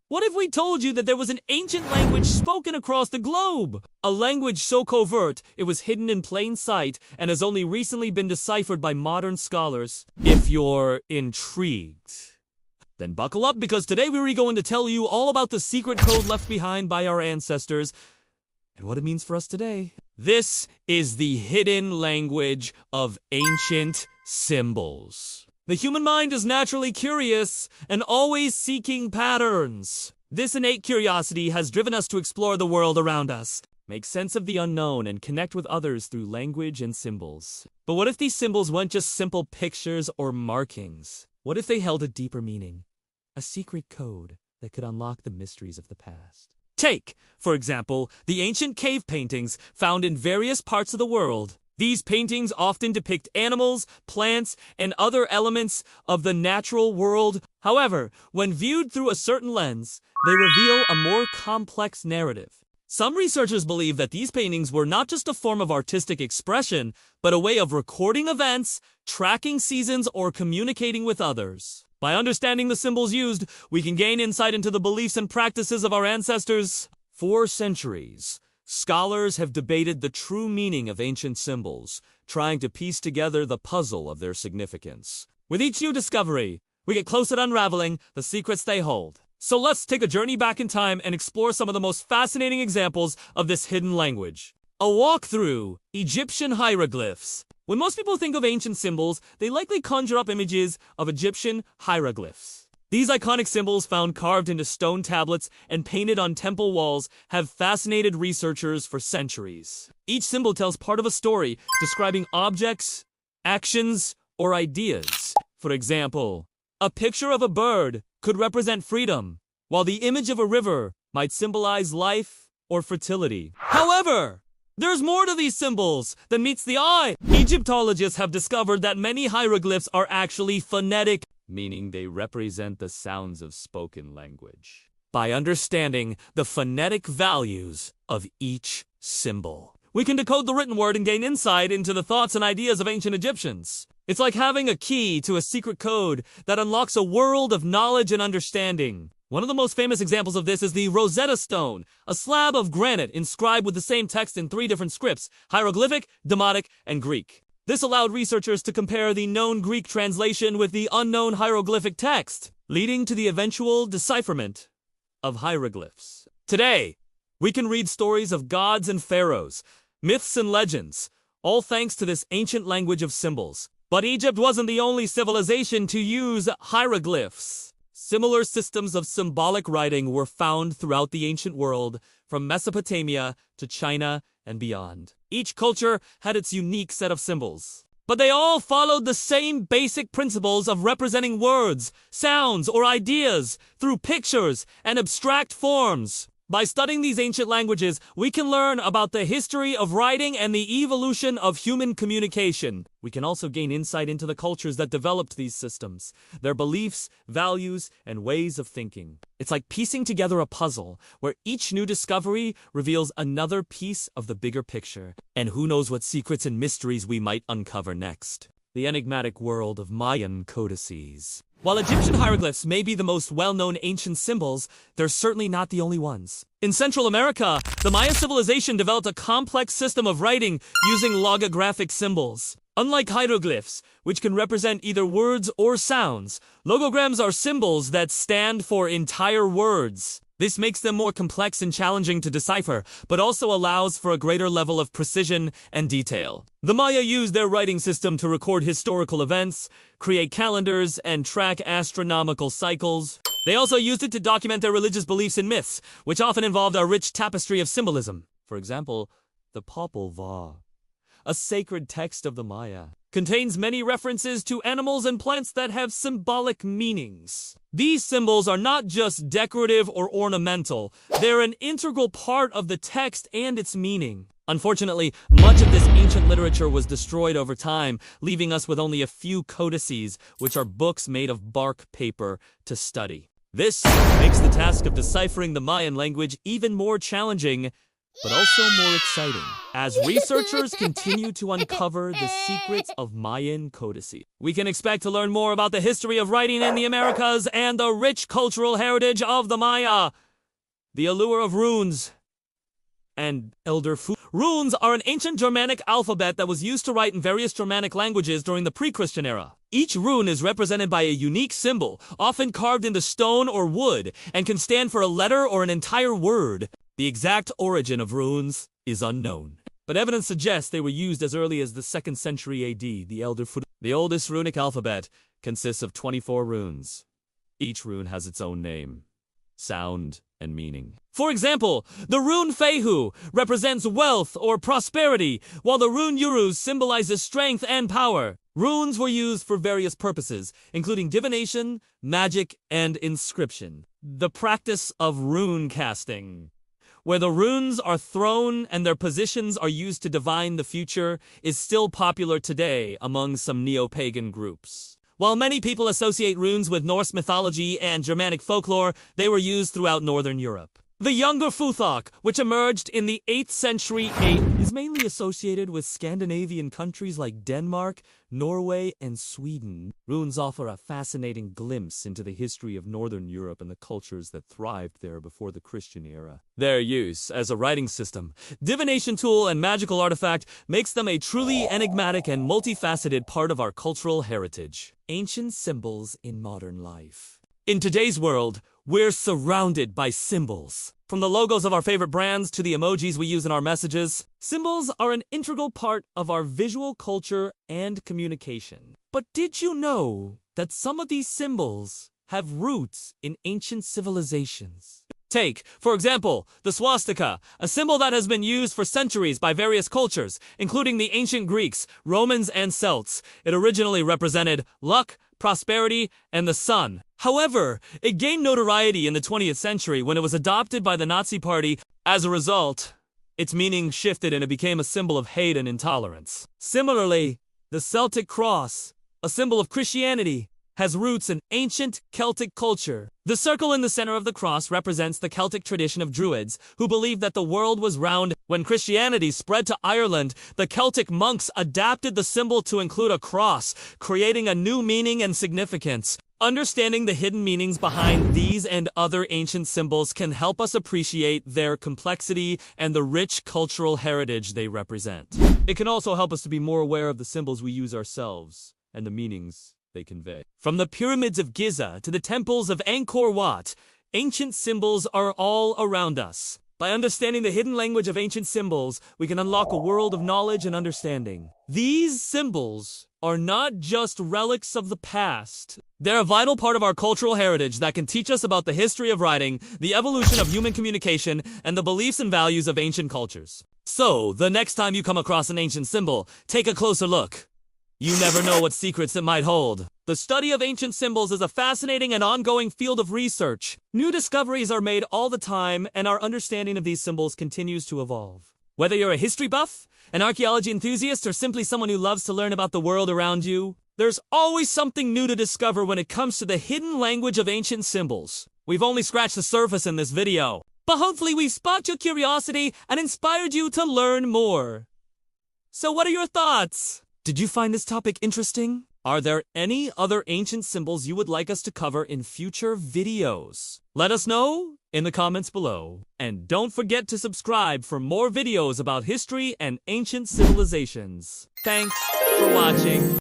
What if we told you that there was an ancient language spoken across the globe? A language so covert, it was hidden in plain sight and has only recently been deciphered by modern scholars. If you're intrigued, then buckle up, because today we're going to tell you all about the secret code left behind by our ancestors and what it means for us today. This is the hidden language of ancient symbols. The human mind is naturally curious and always seeking patterns. This innate curiosity has driven us to explore the world around us, make sense of the unknown, and connect with others through language and symbols. But what if these symbols weren't just simple pictures or markings? What if they held a deeper meaning? A secret code that could unlock the mysteries of the past. Take, for example, the ancient cave paintings found in various parts of the world. These paintings often depict animals, plants, and other elements of the natural world. However, when viewed through a certain lens, they reveal a more complex narrative. Some researchers believe that these paintings were not just a form of artistic expression, but a way of recording events, tracking seasons, or communicating with others. By understanding the symbols used, we can gain insight into the beliefs and practices of our ancestors. For centuries, scholars have debated the true meaning of ancient symbols, trying to piece together the puzzle of their significance. With each new discovery, we get closer to unraveling the secrets they hold. So let's take a journey back in time and explore some of the most fascinating examples of this hidden language. A walk through Egyptian hieroglyphs. When most people think of ancient symbols, they likely conjure up images of Egyptian hieroglyphs. These iconic symbols, found carved into stone tablets and painted on temple walls, have fascinated researchers for centuries. Each symbol tells part of a story, describing objects, actions, or ideas. For example, a picture of a bird could represent freedom, while the image of a river might symbolize life or fertility. However, there's more to these symbols than meets the eye. Egyptologists have discovered that many hieroglyphs are actually phonetic, meaning they represent the sounds of spoken language. By understanding the phonetic values of each symbol, we can decode the written word and gain insight into the thoughts and ideas of ancient Egyptians. It's like having a key to a secret code that unlocks a world of knowledge and understanding. One of the most famous examples of this is the Rosetta Stone, a slab of granite inscribed with the same text in 3 different scripts: hieroglyphic, Demotic, and Greek. This allowed researchers to compare the known Greek translation with the unknown hieroglyphic text, leading to the eventual decipherment of hieroglyphs. Today, we can read stories of gods and pharaohs, myths and legends, all thanks to this ancient language of symbols. But Egypt wasn't the only civilization to use hieroglyphs. Similar systems of symbolic writing were found throughout the ancient world, from Mesopotamia to China and beyond. Each culture had its unique set of symbols, but they all followed the same basic principles of representing words, sounds, or ideas through pictures and abstract forms. By studying these ancient languages, we can learn about the history of writing and the evolution of human communication. We can also gain insight into the cultures that developed these systems, their beliefs, values, and ways of thinking. It's like piecing together a puzzle, where each new discovery reveals another piece of the bigger picture. And who knows what secrets and mysteries we might uncover next. The enigmatic world of Mayan codices. While Egyptian hieroglyphs may be the most well-known ancient symbols, they're certainly not the only ones. In Central America, the Maya civilization developed a complex system of writing using logographic symbols. Unlike hieroglyphs, which can represent either words or sounds, logograms are symbols that stand for entire words. This makes them more complex and challenging to decipher, but also allows for a greater level of precision and detail. The Maya used their writing system to record historical events, create calendars, and track astronomical cycles. They also used it to document their religious beliefs and myths, which often involved a rich tapestry of symbolism. For example, the Popol Vuh, a sacred text of the Maya, contains many references to animals and plants that have symbolic meanings. These symbols are not just decorative or ornamental, they're an integral part of the text and its meaning. Unfortunately, much of this ancient literature was destroyed over time, leaving us with only a few codices, which are books made of bark paper, to study. This makes the task of deciphering the Mayan language even more challenging but also more exciting, as researchers continue to uncover the secrets of Mayan codices. We can expect to learn more about the history of writing in the Americas and the rich cultural heritage of the Maya, the allure of runes, and elder food. Runes are an ancient Germanic alphabet that was used to write in various Germanic languages during the pre-Christian era. Each rune is represented by a unique symbol, often carved into stone or wood, and can stand for a letter or an entire word. The exact origin of runes is unknown, but evidence suggests they were used as early as the 2nd century AD. The oldest runic alphabet consists of 24 runes. Each rune has its own name, sound, and meaning. For example, the rune Fehu represents wealth or prosperity, while the rune Uruz symbolizes strength and power. Runes were used for various purposes, including divination, magic, and inscription. The practice of rune casting, where the runes are thrown and their positions are used to divine the future, is still popular today among some neo-pagan groups. While many people associate runes with Norse mythology and Germanic folklore, they were used throughout Northern Europe. The Younger Futhok, which emerged in the 8th century is mainly associated with Scandinavian countries like Denmark, Norway, and Sweden. Runes offer a fascinating glimpse into the history of Northern Europe and the cultures that thrived there before the Christian era. Their use as a writing system, divination tool, and magical artifact makes them a truly enigmatic and multifaceted part of our cultural heritage. Ancient symbols in modern life. In today's world, we're surrounded by symbols. From the logos of our favorite brands to the emojis we use in our messages, symbols are an integral part of our visual culture and communication. But did you know that some of these symbols have roots in ancient civilizations? Take, for example, the swastika, a symbol that has been used for centuries by various cultures, including the ancient Greeks, Romans, and Celts. It originally represented luck, prosperity, and the sun. However, it gained notoriety in the 20th century when it was adopted by the Nazi Party. As a result, its meaning shifted and it became a symbol of hate and intolerance. Similarly, the Celtic cross, a symbol of Christianity, has roots in ancient Celtic culture. The circle in the center of the cross represents the Celtic tradition of Druids, who believed that the world was round. When Christianity spread to Ireland, the Celtic monks adapted the symbol to include a cross, creating a new meaning and significance. Understanding the hidden meanings behind these and other ancient symbols can help us appreciate their complexity and the rich cultural heritage they represent. It can also help us to be more aware of the symbols we use ourselves and the meanings they convey. From the pyramids of Giza to the temples of Angkor Wat, ancient symbols are all around us. By understanding the hidden language of ancient symbols, we can unlock a world of knowledge and understanding. These symbols are not just relics of the past. They're a vital part of our cultural heritage that can teach us about the history of writing, the evolution of human communication, and the beliefs and values of ancient cultures. So, the next time you come across an ancient symbol, take a closer look. You never know what secrets it might hold. The study of ancient symbols is a fascinating and ongoing field of research. New discoveries are made all the time, and our understanding of these symbols continues to evolve. Whether you're a history buff, an archaeology enthusiast, or simply someone who loves to learn about the world around you, there's always something new to discover when it comes to the hidden language of ancient symbols. We've only scratched the surface in this video, but hopefully we've sparked your curiosity and inspired you to learn more. So what are your thoughts? Did you find this topic interesting? Are there any other ancient symbols you would like us to cover in future videos? Let us know in the comments below. And don't forget to subscribe for more videos about history and ancient civilizations. Thanks for watching.